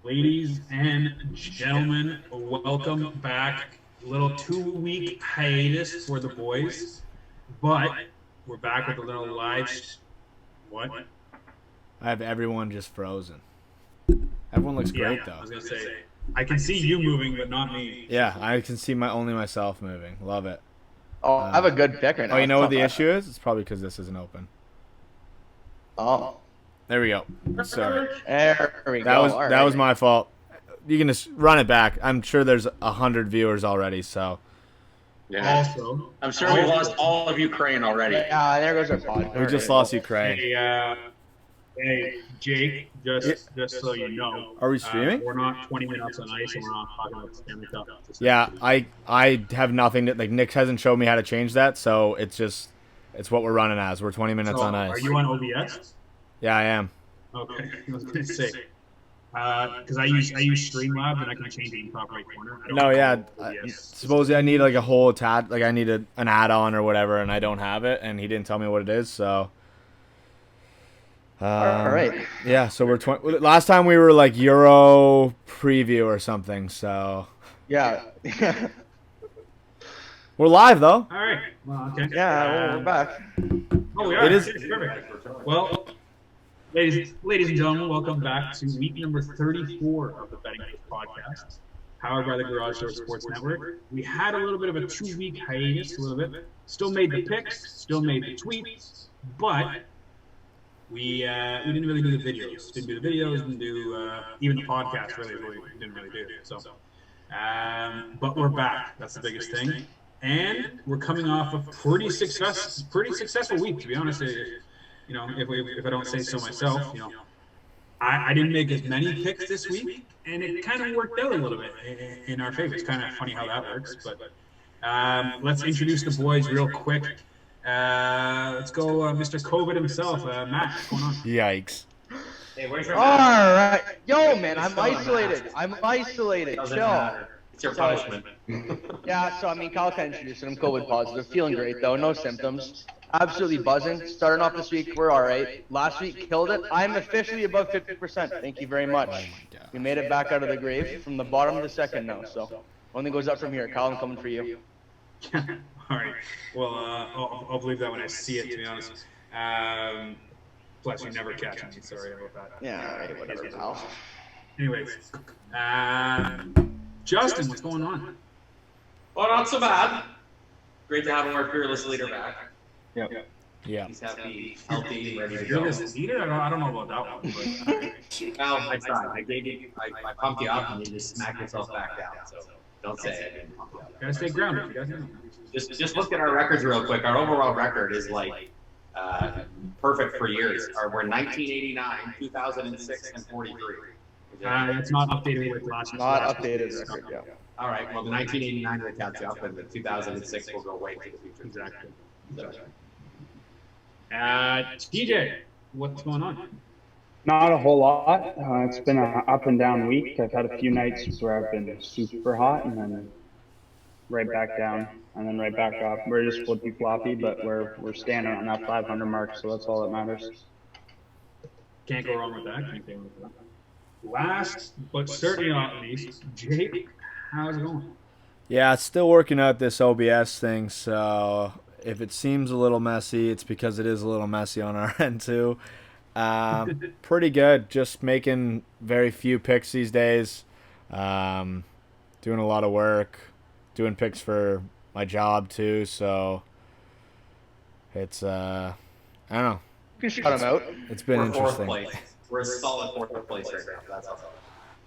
Ladies and gentlemen, welcome back. A little 2-week hiatus for the boys, but we're back with a little live. What? I have everyone just frozen. Everyone looks great though. I was gonna say, I can see you moving, but not me. Yeah, I can see only myself moving. Love it. Oh, I have a good pick right now. Oh, you know what the issue is? It's probably because this isn't open. Oh. There we go. Sorry. There we go. That was my fault. You can just run it back. I'm sure there's 100 viewers already, so. Yeah. Also, I'm sure we lost all of Ukraine already. Yeah, there goes our pod. We just lost Ukraine. Hey, Jake, just so you know. Are we streaming? We're not 20 minutes on ice, and we're not talking about the Stanley Cup. Yeah, I have nothing to, like, Nick hasn't showed me how to change that, so it's what we're running as. We're 20 minutes on ice. Are you on OBS? Yeah, I am. Okay, I was gonna say, because I use Streamlabs and I can change it in the top right corner. No, yeah. Supposedly I need like a whole I need an add-on or whatever, and I don't have it, and he didn't tell me what it is, so. All right. Yeah, so we're last time we were like Euro preview or something, so. Yeah. We're live though. All right. Well, okay. Yeah, we're back. Oh, we are. It is perfect. Well. Ladies and gentlemen, welcome back to week number 34 of the Betting Bros podcast, powered by the Garage Door Sports Network. We had a little bit of a 2-week hiatus, Still made the picks, still made the tweets, but we didn't really do the videos. Didn't do even the podcast. Really, we didn't really do it. So, but we're back. That's the biggest thing, and we're coming off a pretty successful week, to be honest. You know, if I don't say so myself, you know, I didn't make as many picks this week, and it kind of worked out a little bit in our favor. It's kind of funny how that works, but let's introduce the boys real quick. Let's go, Mr. COVID himself, Matt. What's going on? Yikes. Hey, where's your All right. Yo, man, I'm isolated. Chill. It's your punishment. Yeah, so, I mean, Kyle can introduce it. I'm COVID positive. Feeling great, though. No symptoms. Absolutely buzzing. Starting off this week, we're all right. Last week, killed it. I'm officially above 50%. Thank you very much. We made it back out of the grave from the bottom of the second now. So only goes up from here. Kyle, I'm coming for you. All right. Well, I'll believe that when I see it, to be honest. Plus, you never catch me. Sorry about that. Yeah, all right, whatever, pal. Anyways, Justin, what's going on? Well, not so bad. Great to have our fearless leader back. Yeah. He's happy, healthy, ready to You're go. this leader? I don't know about that one. But, Well, I tried. I pumped you up, and you just smacked yourself back down. So don't say I didn't pump you up. gotta stay grounded. You guys know. Just look at our records real quick. Our overall record is like perfect for years. We're 1989, 2006, and 43. It's not updated with last year. Not updated record, yeah. All right. Well, the 1989 will catch up, and the 2006 will go way to the future. Exactly. So, TJ, what's going on? Not a whole lot. It's been an up and down week. I've had a few nights where I've been super hot and then right back down and then right back up. We're just flippy floppy, but we're standing on that 500 mark, so that's all that matters. Can't go wrong with that. Last, but certainly not least, Jake, how's it going? Yeah, it's still working out this OBS thing, so if it seems a little messy, it's because it is a little messy on our end too. Pretty good, just making very few picks these days, doing a lot of work, doing picks for my job too, so it's, I don't know. You can shout him out. It's been we're interesting. fourth place. We're a solid fourth place right now. That's all.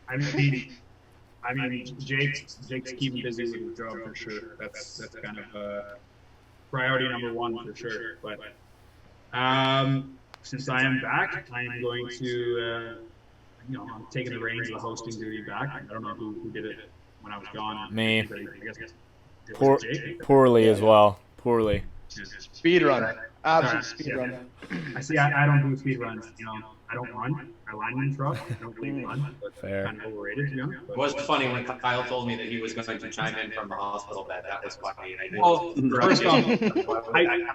I mean, Jake's keeping busy with his job for sure. That's kind of priority number one for sure. But since I am back, I am going to, I'm taking the reins of the hosting duty back. I don't know who did it when I was gone. Me. I guess it was Jake. Poorly as well. Poorly. Speed run. Absolute speed run. I don't do speed runs. I don't run. I lineman truck. I don't really run. But Fair. kind of overrated, to be honest. It was funny when Kyle told me that he was going to chime in from the hospital bed. That was funny. And I didn't. Well, first off, I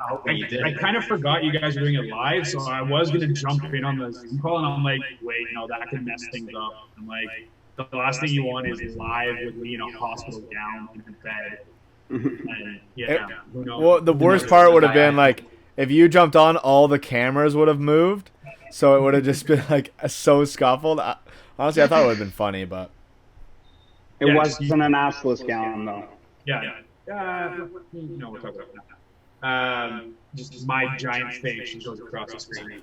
I kind of forgot you guys were doing it live, so I was going to jump in on the Zoom call, and I'm like, wait, no, that could mess things up. I'm like, the last thing you want is live with me in a hospital gown in bed. And who knows? Well, the worst part would have been like if you jumped on, all the cameras would have moved, so it would have just been like so scuffled. Honestly, I thought it would have been funny, but It wasn't an assless gown though. Yeah. No, we'll talk about that. Just my giant face. She goes across the screen.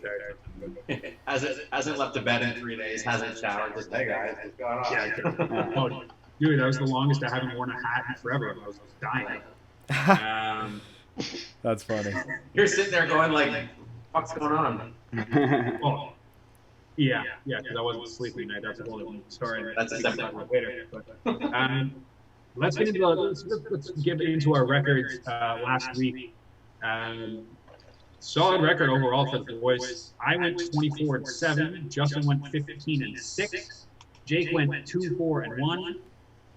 Hasn't left the bed in 3 days. Hasn't showered. Just hey guys, what's going on? Oh, dude, that was the longest I haven't worn a hat in forever. I was dying. that's funny. You're sitting there going like, "What's going on?" Oh, yeah, because I wasn't sleeping tonight. That's a whole other story. That's a separate later. But, let's get into let's get into our records last week. Solid record overall for the boys. I went 24-7. Justin went 15-6. Jake went 2-4-1.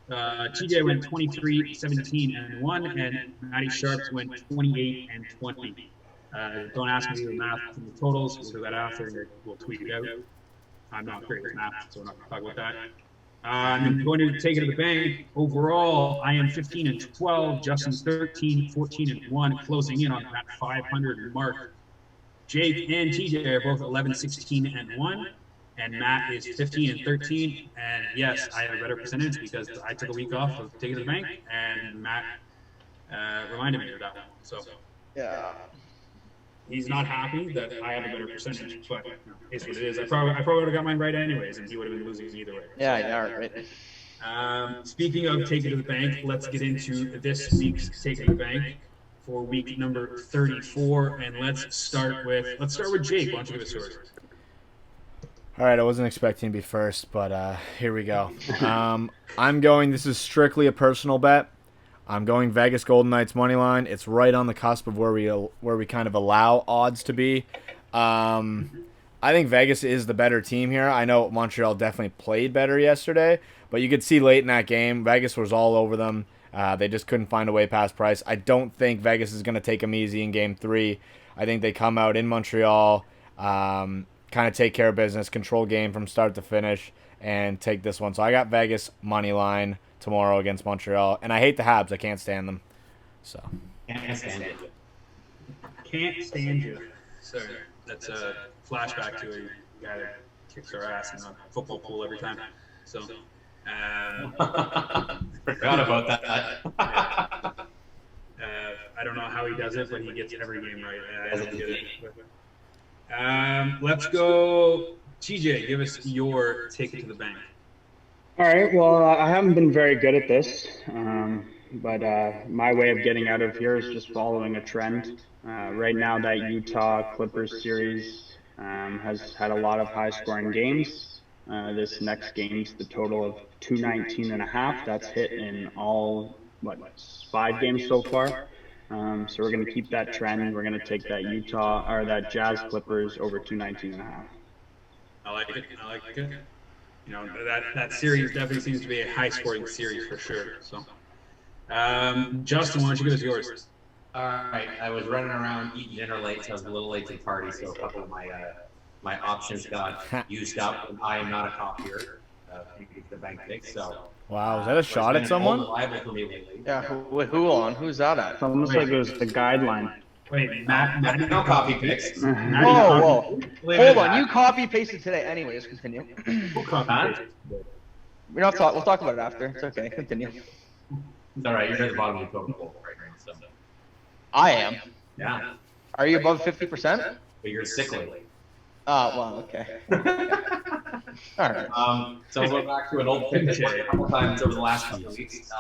TJ went 23-17-1, and Matty Sharps went 28-20. Don't ask me to do the math from the totals. We'll do that after, and we'll tweet it out. I'm not great at math, so we're not going to talk about that. I'm going to take it to the bank. Overall, I am 15-12. Justin's 13-14-1, closing in on that 500 mark. Jake and TJ are both 11-16-1, and Matt is 15-13. And yes, I have a better percentage because I took a week off of taking it to the bank, and Matt reminded me of that one. So Yeah. he's not happy that I have a better percentage, but it's what it is. I probably would have got mine right anyways, and he would have been losing either way. Yeah, right. Speaking of taking to the bank, let's get into this week's take to the bank for week number 34, and let's start with Jake. Why don't you give us yours? All right, I wasn't expecting to be first, but here we go. This is strictly a personal bet. I'm going Vegas Golden Knights money line. It's right on the cusp of where we kind of allow odds to be. I think Vegas is the better team here. I know Montreal definitely played better yesterday, but you could see late in that game, Vegas was all over them. They just couldn't find a way past Price. I don't think Vegas is going to take them easy in Game 3. I think they come out in Montreal, kind of take care of business, control game from start to finish, and take this one. So I got Vegas money line tomorrow against Montreal, and I hate the Habs. I can't stand them. So Can't stand it. Can't stand you. So that's a flashback to a guy that kicks our ass in a football pool every time. So Forgot about that. I don't know how he does it, but he gets every game right. I don't get it. But, let's go, TJ. Give us your take it to the bank. All right. Well, I haven't been very good at this, but my way of getting out of here is just following a trend. Right now, that Utah Clippers series has had a lot of high-scoring games. This next game's the total of 219.5. That's hit in all 5 games so far. So we're going to keep that trend. We're going to take that Jazz Clippers over 219.5. I like it. You know, that series definitely seems to be a high-scoring series for sure. So, Justin, why don't you give us yours? All right, I was running around eating dinner late, so I was a little late to the party, so a couple of my options got used up, and I am not a copier. The bank picks, so. wow, is that a shot at someone? Reliable for me lately. Yeah, who's that at? It's almost like it was the guideline. Wait, Matt, No copy picks. Whoa. Hold on, you copy pasted today. Anyways, continue. We'll copy. We'll talk about it after. It's okay. Continue. It's all right. You're at the bottom of the totem pole right now. So. I am. Yeah. Are you above 50%? But you're sickly. Well, okay. All right. So we'll go back to an old pick a couple times over the last couple of weeks.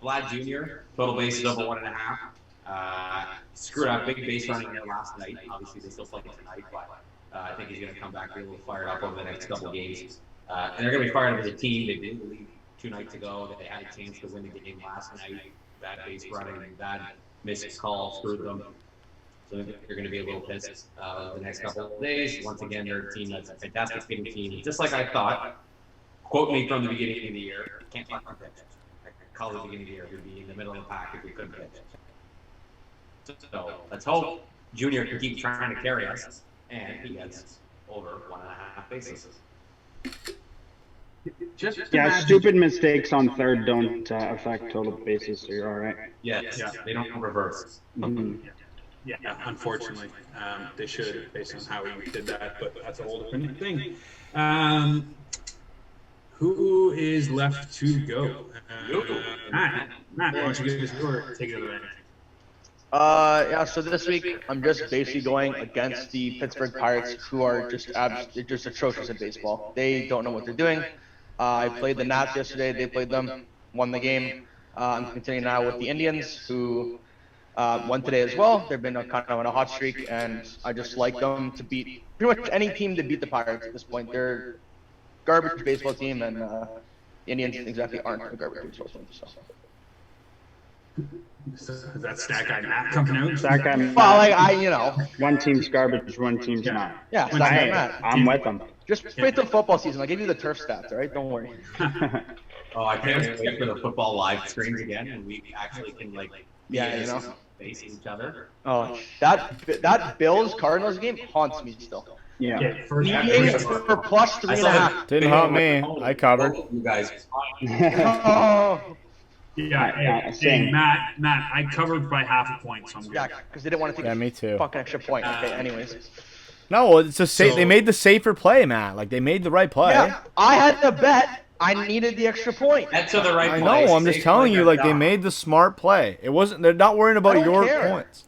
Vlad Jr. total bases over 1.5. Screwed up big base running here last night. Obviously, they still play tonight, but I think he's going to come back be a little fired up over the next couple of games. And they're going to be fired up as a team. They didn't believe 2 nights ago that they had a chance to win the game last night. Bad base running, bad missed call screwed them. So they're going to be a little pissed the next couple of days. Once again, they're a team that's a fantastic hitting team. Just like I thought, quote me from the beginning of the year, can't fucking pitch. I called it the beginning of the year, we'd be in the middle of the pack if we couldn't pitch. So let's hope Junior can keep trying to carry us, and he gets over 1.5 bases. Just Yeah, imagine- stupid mistakes on third don't affect total bases, so you're all right. Yes, Yeah. they don't reverse. Mhm. Yeah, unfortunately, they should, based on how he did that, but that's a whole different thing. Who is left to go? Matt, why don't you give us your take it to the bank? Yeah, so this week I'm just basically going against the Pittsburgh Pirates, who are they're just atrocious at baseball. They don't know what they're doing. I played the Nats yesterday. They played them, won the game. I'm continuing now with the Indians, who won today as well. They've been kind of on a hot streak, and I just like them to beat pretty much any team to beat the Pirates at this point. They're garbage baseball team, and the Indians exactly aren't a garbage baseball team. So. Is that stat guy Matt coming out? That guy, Well, like one team's garbage, one team's not. yeah, Hey, stat guy Hey, Matt. I'm with them. Just wait till football season. I'll give you the turf stats, all right? Don't worry. Oh, I can't wait for the football live streams again, and we actually can face each other. Oh, that Bills Cardinals game haunts me still. Yeah. First, Median for plus 3.5. Didn't haunt me. I covered. You guys. Oh, yeah, same. Matt, I covered by half a point, so I'm good. yeah, because they didn't want to take Yeah, a me too. fucking extra point. Okay, anyways. No, it's a So- they made the safer play, Matt. Like they made the right play. Yeah, I had to bet. I needed the extra point. That's to the right I place. know. I'm just Safe telling play you, got like they done. made the smart play. It wasn't. They're not worrying about I don't your care. points.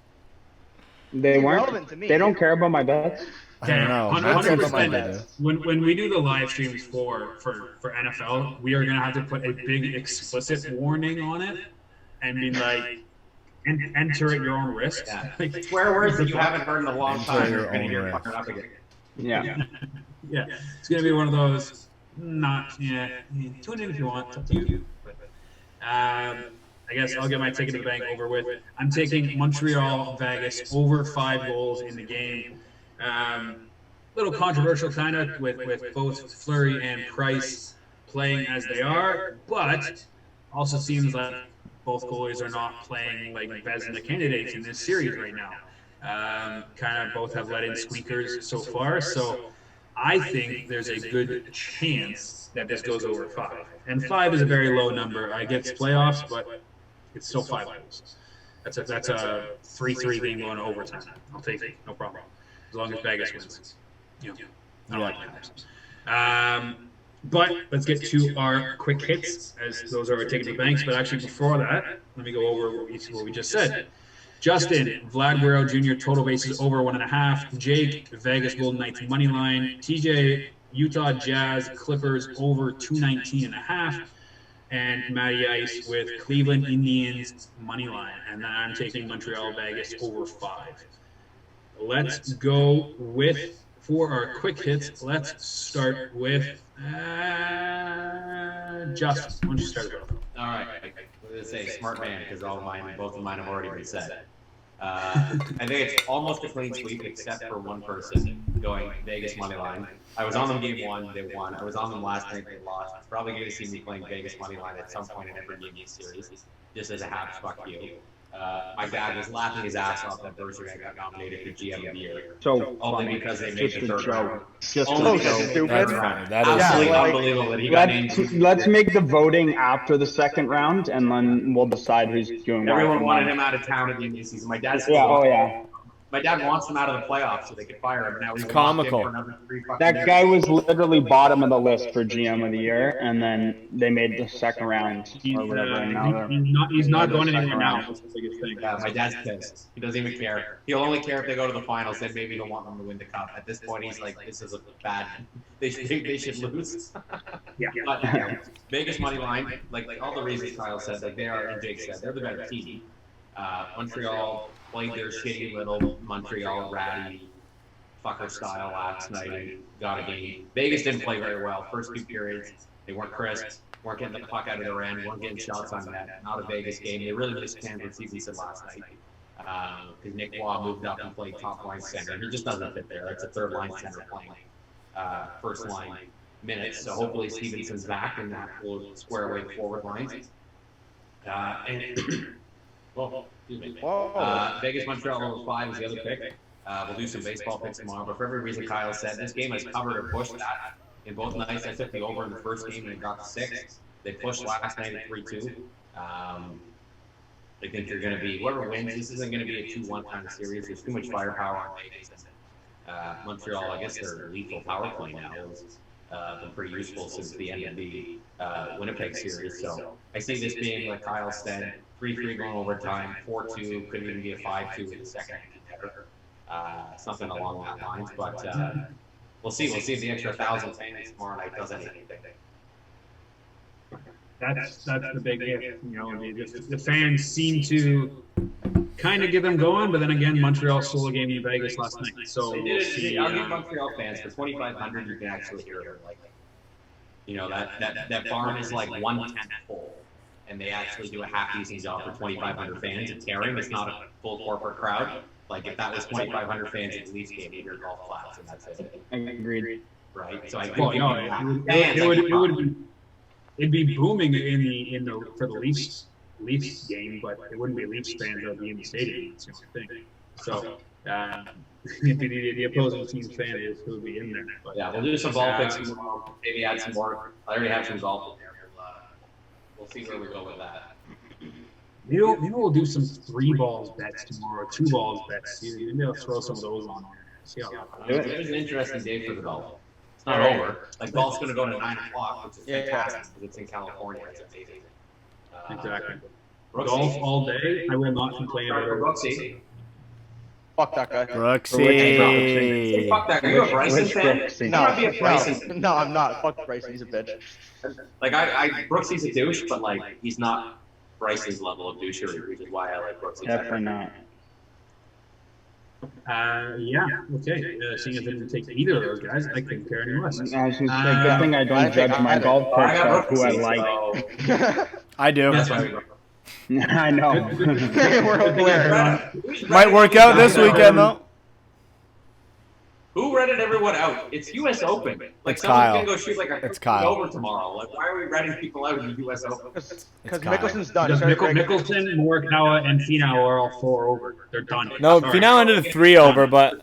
They Irrelevant weren't. to me. They don't care about my bets. I don't know. Okay, That seems 100%. like they do. When we do the live streams for NFL, we are gonna have to put a big explicit warning on it, and be like, enter at your own risk. Yeah. Like, Swear words that you haven't heard in a long Enter time. your You're gonna own hear risk. fucking up again. Yeah. yeah, it's gonna be one of those. Tune in if you want. It's up to you. But, I guess I'll get my ticket to the bank over with. I'm taking Montreal Vegas over 5 goals in the game. Little controversial kind of with both Fleury and Price playing as they are, but also seems like both goalies are not playing like Vezina candidates in this series right now. Kind of both have let in squeakers so far, so I think there's a good chance that this goes over 5. And 5 is a very low number. I get it's playoffs, but it's still 5 goals. That's a 3-3 game going to overtime. I'll take it, no problem. As long as Vegas wins. I don't like that. But let's get to our quick hits, as those are our ticket to the banks. But actually, before that, let me go over what we just said. Justin, Vlad Guerrero Jr., total bases over 1.5. Jake, Vegas Golden Knights money line. TJ, Utah Jazz Clippers over 219.5. And Matty Ice with Cleveland Indians money line. And then I'm taking Montreal Vegas over 5. Let's go with, for our quick hits, let's start with Justin. Why don't you start it off? All right. What did it say? Smart man, because both of mine have already been said. I think it's almost a clean sweep, except for one person going Vegas money line. I was on them game 1, they won. I was on them last night, they lost. It's probably going to see me playing Vegas money line at some point in every game of the series, just as a half fuck you. My dad was laughing his ass off that Bergeron got nominated for GM of the Year. So Only because they made just the a third round. joke. Just Only a because joke. they made the third Stupid. round. That is Absolutely like- unbelievable that he got named. Let's make the voting after the second round, and then we'll decide who's doing what. Everyone wanted him out of town at the end of the season. My dad Yeah. Oh yeah. My dad wants him out of the playoffs so they could fire him. Now he's It's locked in comical. for another 3 fucking That years. guy was literally bottom of the list for GM of the year, and then they made the second round or whatever. And now they're He's not going anywhere now. That's the biggest thing. Yeah, my dad's pissed. He doesn't even care. He'll only care if they go to the finals. Then maybe he'll want them to win the cup. At this point, he's like, "This is a bad. They should lose." Yeah. But yeah, Vegas money line, like all the reasons Kyle said, like they are, and Jake said, they're the better team. Montreal played their shitty little Montreal ratty fucker style last night and got a game. Vegas didn't play very well. First 2 periods, they weren't crisp, weren't getting the puck out of their end, weren't getting shots on net. Not a Vegas game. They really mishandled Stevenson last night. Because Nick Waugh moved up and played top line center. He just doesn't fit there. It's a third line center playing first line minutes. So hopefully Stevenson's back and that will square away the forward lines. Well, excuse me. Vegas Montreal over 5 is the other pick. We'll do some baseball picks tomorrow, but for every reason Kyle said, this game has covered or pushed that In both nights, I took the over in the first game and it got 6. They pushed last night at 3-2. I think they're going to be, whoever wins, this isn't going to be a 2-1 kind of series. There's too much firepower on Vegas. Montreal, I guess their lethal power play now has been pretty useful since the end of the Winnipeg series. So I see this being, like Kyle said, 3-3 going overtime, 4-2, could even be a 5-2 in the second. Something along that lines, but we'll see. We'll see if the extra 1,000 fans tomorrow night does anything. That's the big if. You know, the fans seem to kind of get them going, but then again, Montreal stole a game in Vegas last night. So we'll see. I'll give Montreal fans for 2,500. You can actually hear it. Like, you know, that farm is like 1/10 full, and they actually do a half decent job for 2,500 fans. It's tearing. It's not a full corporate crowd. Like if that was 2,500 fans at the Leafs game, you'd hear golf claps, and that's it. Agreed. Right. So I well, no, it'd be booming in the for the Leafs game, but it wouldn't be Leafs fans that would be in the stadium. That's the only thing. So the opposing team's fans would be in there. But, yeah, we'll do some ball picks tomorrow. Maybe add some more. I already have some golf in there. We'll see where we go with that. Maybe we'll do some 3 balls bets tomorrow, 2 balls bets. Maybe I'll throw some of those on there. See how that goes. It's an interesting day for the golf. It's not over. Like golf's going to go to 9 o'clock, which is fantastic because it's in California. It's amazing. Exactly. Brooksy. Golf all day. I will not complain about it. Brooksy. Fuck that guy. Brooksy. Fuck that guy. Are you a Bryson fan? No, I'm not. Fuck Bryson. He's a bitch. Like Brooksy's a douche, but like he's not Bryson's level of douchery, which is why I like Brooksy. Definitely not. Yeah, okay. Seeing as I didn't take either of those guys, I couldn't care any less. I was just saying, good thing I don't judge my golf picks by who I like. I do. That's why we go. I know. We're aware. Might work out this weekend though. Who redded everyone out? It's U.S. Open. Like It's someone's Kyle. gonna go shoot like a It's Kyle. over tomorrow. Like why are we redding people out in the U.S. Open? Because Kyle. Mickelson's done. Because Mickelson, Morikawa, and Finau are all 4 over. They're done. No, Sorry. Finau ended a 3 over, but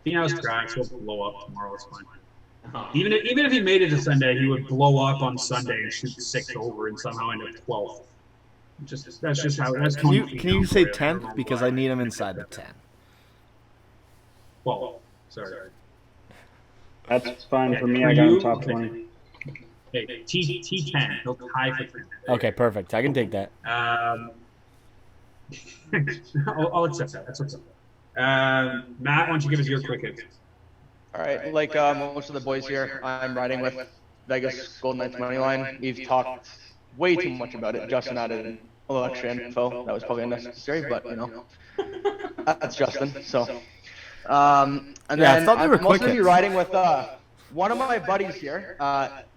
Finau's trash will blow up tomorrow. It's fine. Even if he made it to Sunday, he would blow up on Sunday and shoot 6 over and somehow end up 12th. That's just how. That's can you say 10th because I need him inside the 10. 12. Sorry. That's fine for me. I got him top 20. Hey, T10. He'll tie for 10. Okay, perfect. I can take that. I'll accept that. That's what's up. Matt, why don't you give us your quick hits? All right, like most of the boys here, I'm riding with Vegas Golden Knights money line. We've talked way too much about it. Justin added a little extra info. That was probably unnecessary, but you know, that's Justin. So, and then I'm also going to be riding with one of my buddies here,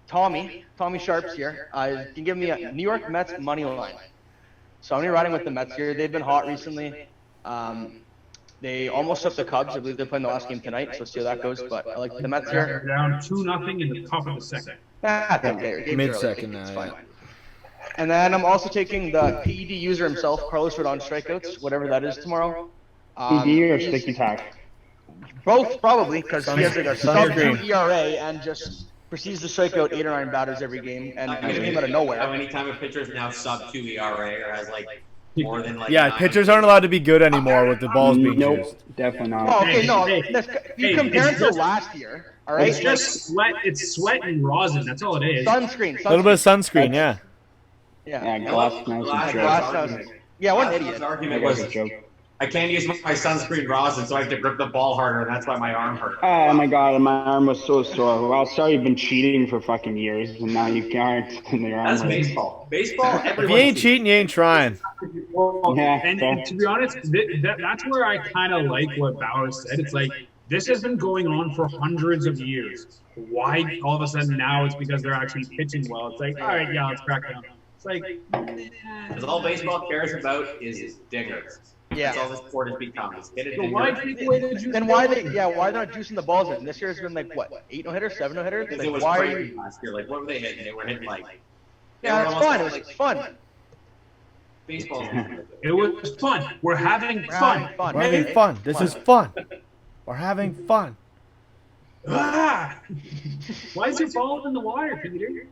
Tommy Sharps here. Can give me a New York Mets money line. So I'm going to be riding with the Mets here. They've been hot recently. They almost swept the Cubs. I believe they're playing the last game tonight, so we'll see how that goes. But I like the Mets here. They're down 2-0 in the top of the second. That's okay. Mid-second It's now, fine. yeah. And then I'm also taking the PED user himself, Carlos Rodon strikeouts, whatever that is tomorrow. PD or sticky tack? Both probably, because he has like a sub-2 ERA and just proceeds to strike out 8 or 9 batters every game, and he came out of nowhere. How many time a pitcher is now sub-2 ERA or has like more than like Yeah, 9? pitchers aren't allowed to be good anymore with the balls being Nope, used. definitely not. Oh, okay, no. Hey, You compare it to last year, all right? It's just sweat. It's sweat and rosin. That's all it is. Sunscreen. A little bit of sunscreen, yeah. Yeah. Yeah, glass nice and joke. Glass Yeah, what an His idiot. argument That was was a joke. I can't use my sunscreen rosin, so I have to grip the ball harder, and that's why my arm hurt. Oh my god, my arm was so sore. Well, sorry, you've been cheating for fucking years, and now you can't. And your arm That's hurts. baseball. Baseball. If you ain't cheating, you ain't trying. Yeah, And to be honest, that's where I kind of like what Bauer said. It's like, this has been going on for hundreds of years. Why all of a sudden now it's because they're actually pitching well? It's like, all right, yeah, let's crack down. It's like, Because all baseball cares about is dingers. That's all Yeah. the sport has become. Is hit a so why dinger. take away the juice? Then why they're not juicing the balls in? This year's been like what, 8 no-hitters, 7 no-hitters? Because Like, it was why are crazy you? last year. Like, what were they hitting? They were hitting like. Yeah, it's fun. It was fun. Baseball. It was fun. We're having We're fun. having fun. We're having fun. This is fun. We're having fun. Ah! Why is your ball in the water, Peter?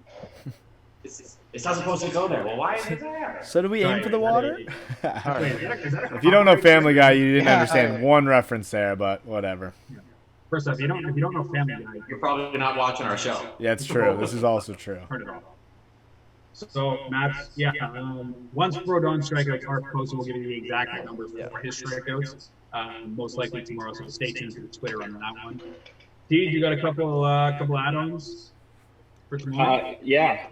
It's not supposed to go there. Well, why is it there? So do we aim for the water? Wait, is that a If you don't know copyright Family Guy, infringement? you didn't Yeah, understand alright. one reference there, but whatever. First off, if you don't know Family Guy, You're probably not watching our show. Yeah, it's true. This is also true. heard it all. So Matt's once Rodon strikeouts are posted, we'll give you the exact number for his strikeouts. Most likely tomorrow, so stay tuned to Twitter on that one. Steve, you got a couple add-ons for tomorrow? Yeah.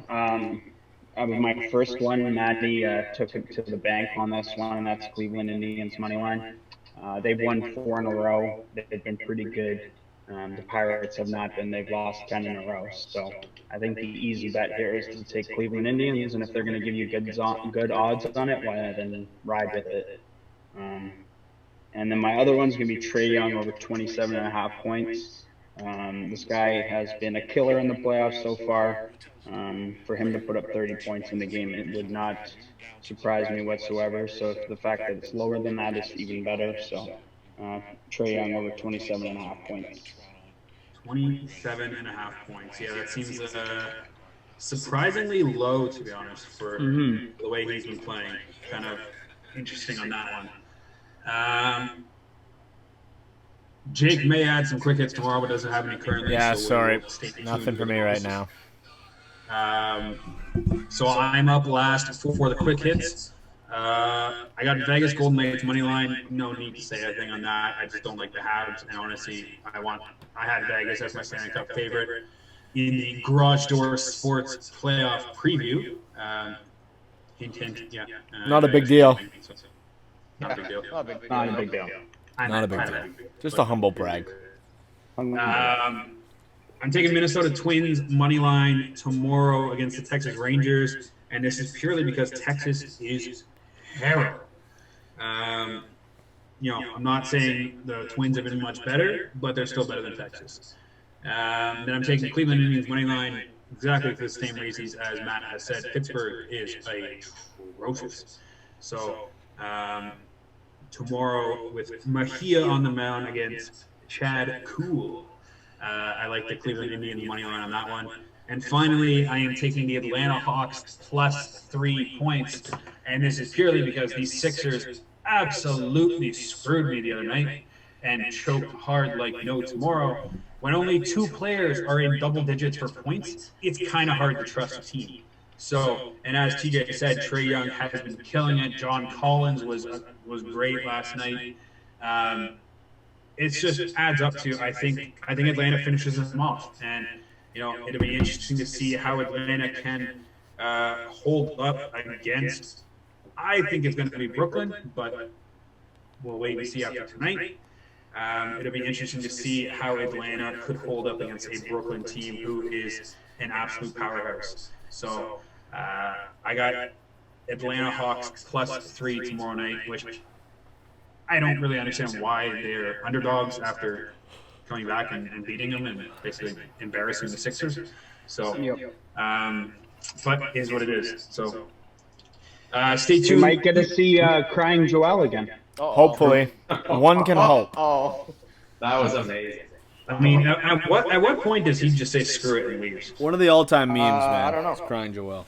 My first one, Maddie took it to the bank on this one, and that's Cleveland Indians money line. They've won 4 in a row. They've been pretty good. The Pirates have not been. They've lost 10 in a row. So I think the easy bet here is to take Cleveland Indians, and if they're going to give you good odds on it, why then ride with it. And then my other one's going to be Trae Young over 27.5 points. This guy has been a killer in the playoffs so far. For him to put up 30 points in the game, it would not surprise me whatsoever. So the fact that it's lower than that is even better. So Trae Young over 27.5 points. 27.5 points. Yeah, that seems surprisingly low, to be honest, for the way he's been playing. Kind of interesting on that one. Jake may add some quick hits tomorrow, but doesn't have any currently. Yeah, so sorry. we'll stay tuned Nothing for me right now. So I'm up last for the quick hits. I got Vegas Golden Knights money line. No need to say anything on that. I just don't like the Habs, and honestly, I had Vegas as my Stanley Cup favorite in the Garage Door Sports playoff preview. Not a big deal. Not a big deal. Not a big deal. Not a big deal. Just a humble brag. I'm taking Minnesota Twins money line tomorrow against the Texas Rangers, and this is purely because Texas is terrible. I'm not saying the Twins have been much better, but they're still better than Texas. Then I'm taking Cleveland Indians money line exactly for the same reasons as Matt has said. Pittsburgh is atrocious. So tomorrow with Mejia on the mound against Chad Kuhl. I like the Cleveland Indians money line on that one. And finally, I am taking the Atlanta Hawks plus 3 points. And this is purely because these Sixers absolutely screwed me the other night and choked hard like no tomorrow. When only 2 players are in double digits for points, it's kind of hard to trust a team. So, and as TJ said, Trae Young has been killing it. John Collins was great last night. It just adds up to I think Atlanta finishes them off, and it'll be interesting to see how Atlanta can hold up against. I think it's going to be Brooklyn, but we'll wait and see after tonight. It'll be interesting to see how Atlanta could hold up against a Brooklyn team who is an absolute powerhouse. So I got Atlanta Hawks plus 3 tomorrow night, which I don't really understand why they're underdogs after coming back and beating them and basically embarrassing the Sixers. So, but it is what it is. So, stay tuned. We might get to see crying Joel again. Hopefully. One can hope. That was amazing. I mean, at what point does he just say screw it and leaves? One of the all-time memes, man. I don't know. It's crying Joel.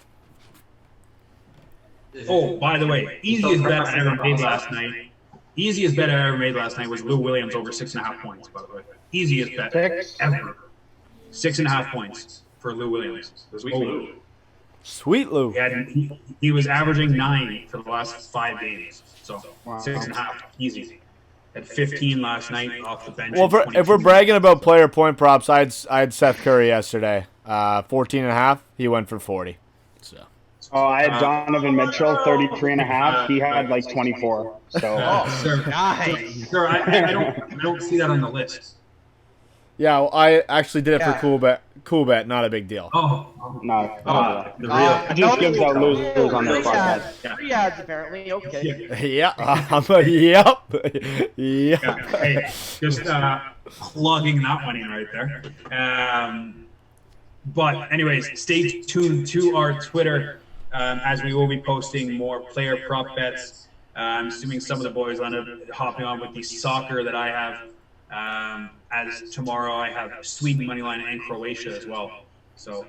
Oh, by the way, easiest bet I ever made last night. Easiest bet I ever made last night was Lou Williams over 6.5 points, by the way. Easiest bet ever. 6.5 points for Lou Williams. Sweet Lou. He was averaging 9 for the last 5 games. So 6.5, easy. At 15 last night off the bench. Well, if we're bragging about player point props, I had Seth Curry yesterday. 14.5. He went for 40. So. Oh, I had Donovan Mitchell, 33.5. He had like 24. So. Sir, I don't see that on the list. Yeah, well, I actually did it for cool bet, not a big deal. No. The real. He just gives out losers on their podcast. 3 ads apparently. Okay. Yeah. Yep. Yeah. Hey, just plugging that one in right there. But anyways, stay tuned to our Twitter as we will be posting more player prop bets. I'm assuming some of the boys end up hopping on with the soccer that I have. as tomorrow I have Sweden money line and Croatia as well. So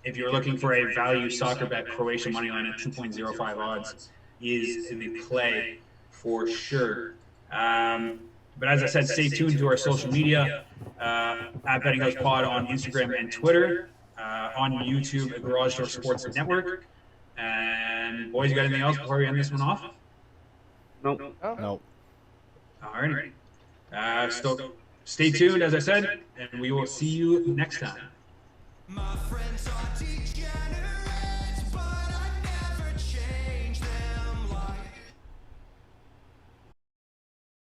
if you're looking for a value soccer bet, Croatia money line at 2.05 odds is the play for sure. But as I said, stay tuned to our social media at Betting House Pod on Instagram and Twitter, on YouTube at Garage Door Sports Network. And boys, you got anything else before we end this one off? Nope. Nope. All righty. So stay tuned, as I said, and we will see you next time. My friends are degenerate.